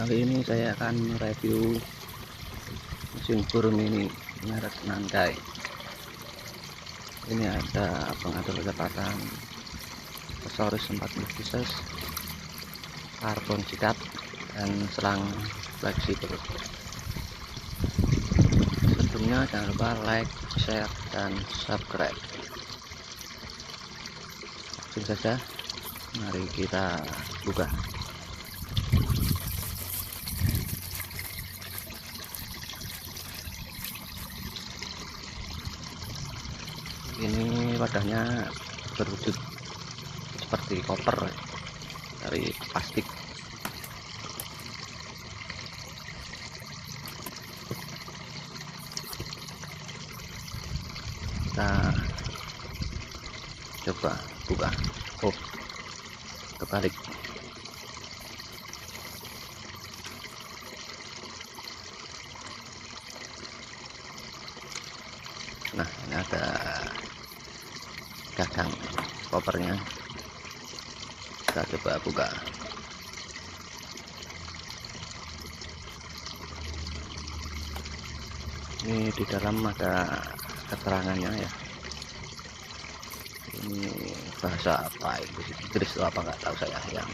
Kali ini saya akan review mesin bor mini merek Nankai. Ini ada pengatur kecepatan, aksesoris 40 pieces, karbon sikat, dan selang fleksibel. Sebelumnya jangan lupa like, share, dan subscribe. Langsung saja, mari kita buka. Ini wadahnya berwujud seperti koper dari plastik. Kita coba buka. Oh, terbalik. Nah, ini ada gagang kopernya. Kita coba buka. Ini di dalam ada keterangannya ya. Ini bahasa apa, Inggris atau apa nggak tahu saya. Yang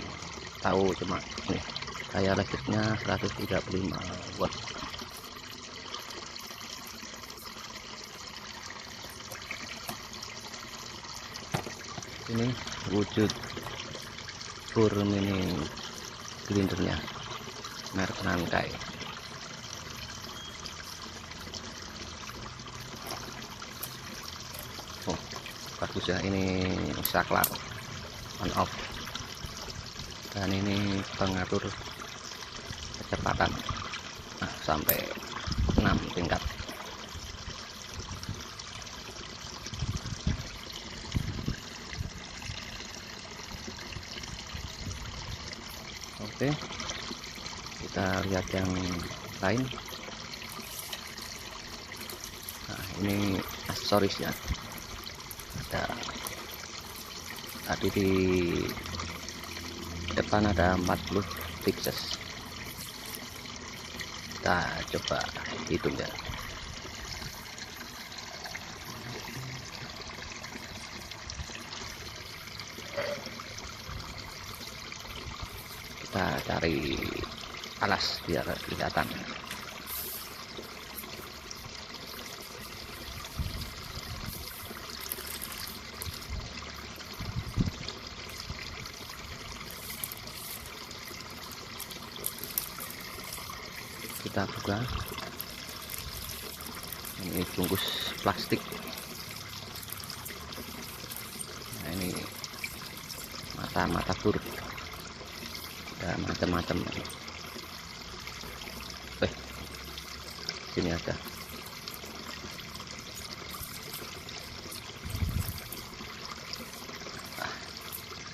tahu cuma ini, daya listriknya 135 watt. Ini wujud bor mini grindernya merek Nankai. Oh, bagus ya, ini saklar on off, dan ini pengatur kecepatan sampai 6 tingkat. Oke, kita lihat yang lain. Nah, ini aksesorisnya. Ada tadi di depan ada 40 pieces. Kita coba hitung ya. Kita cari alas biar kelihatan. Kita buka. Ini bungkus plastik. Nah, ini mata bor. Ada macam-macam. Sini ada.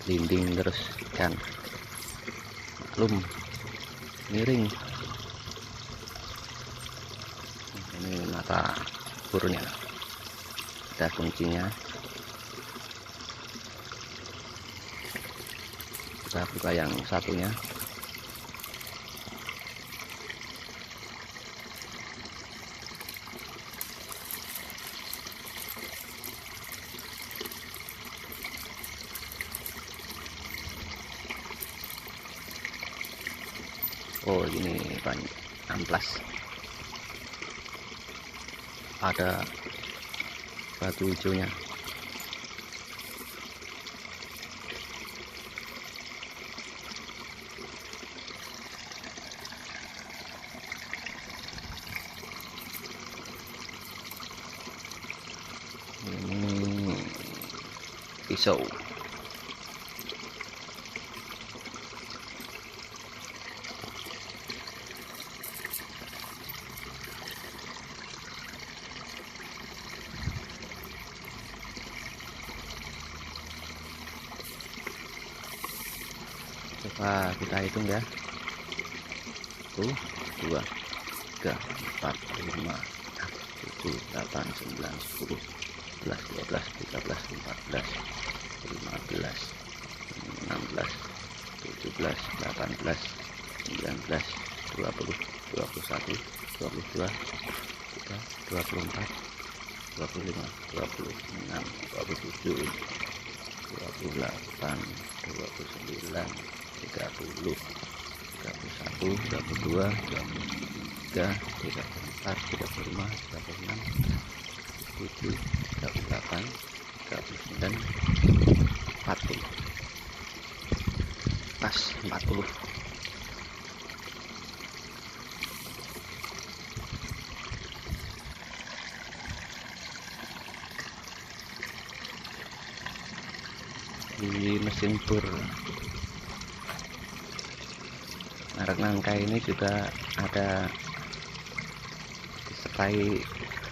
Linding terus ikan. Maklum, miring. Ini mata bornya. Ada kuncinya. Kita buka yang satunya. Oh, ini banyak amplas. Ada batu hijaunya. Ini pisau. Coba kita hitung ya. 1, 2, 3, 4, 5, 7, 8, 9, 10, 11, 12, 13, 14, 15, 16, 17, 18, 19, 20, 21, 22, 24, 25, 26, 27, 28, 29, 30, 31, 32, 33, 34, 35, 36, 37, 38, 39, 40. Pas 40. Di mesin bor merek Nangka ini juga ada disertai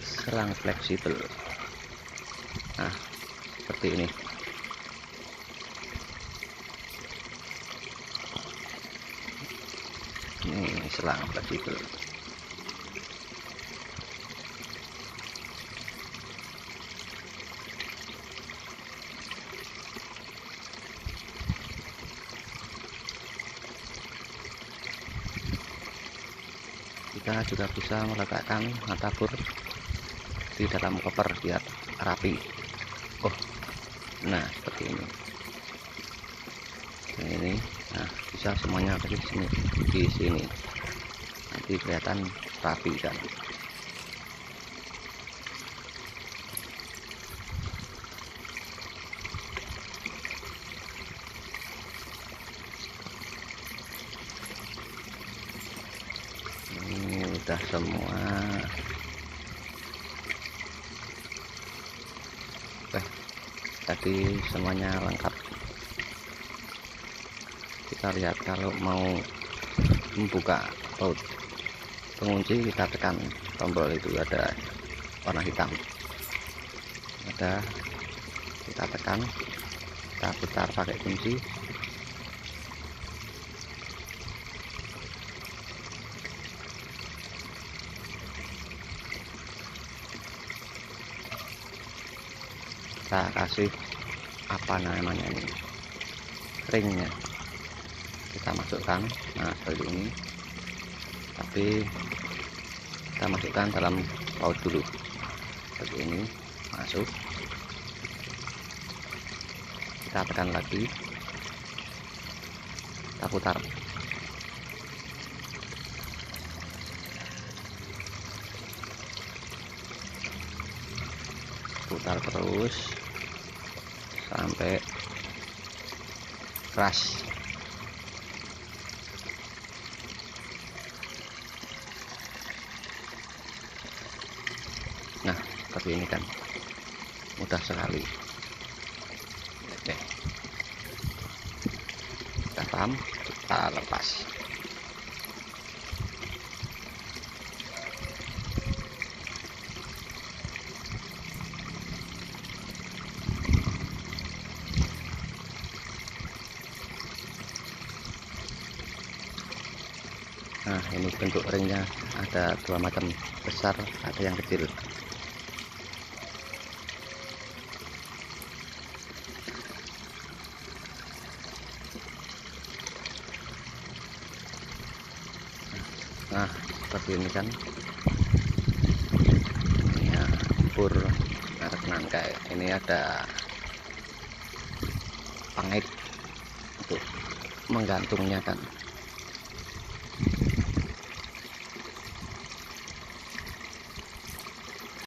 selang fleksibel. Nah, seperti ini. Ini selang fleksibel. Kita juga bisa meletakkan mata bor di dalam koper biar rapi. Oh, nah seperti ini. Ini, nah bisa semuanya di sini, nanti kelihatan rapi kan. Ini udah semua. Tadi semuanya lengkap. Kita lihat kalau mau membuka baut pengunci, kita tekan tombol itu, ada warna hitam, ada, kita tekan, kita putar pakai kunci. Kita kasih apa namanya ini, ringnya kita masukkan. Nah seperti ini, tapi kita masukkan dalam baut dulu seperti ini. Masuk, kita tekan lagi, kita putar. Putar terus sampai keras. Nah seperti ini kan, mudah sekali. Oke, kita paham, kita lepas. Nah ini bentuk ringnya, ada dua macam, besar, ada yang kecil. Nah seperti ini kan, ini ya, bor merek Nangka. Ini ada pengait untuk menggantungnya kan.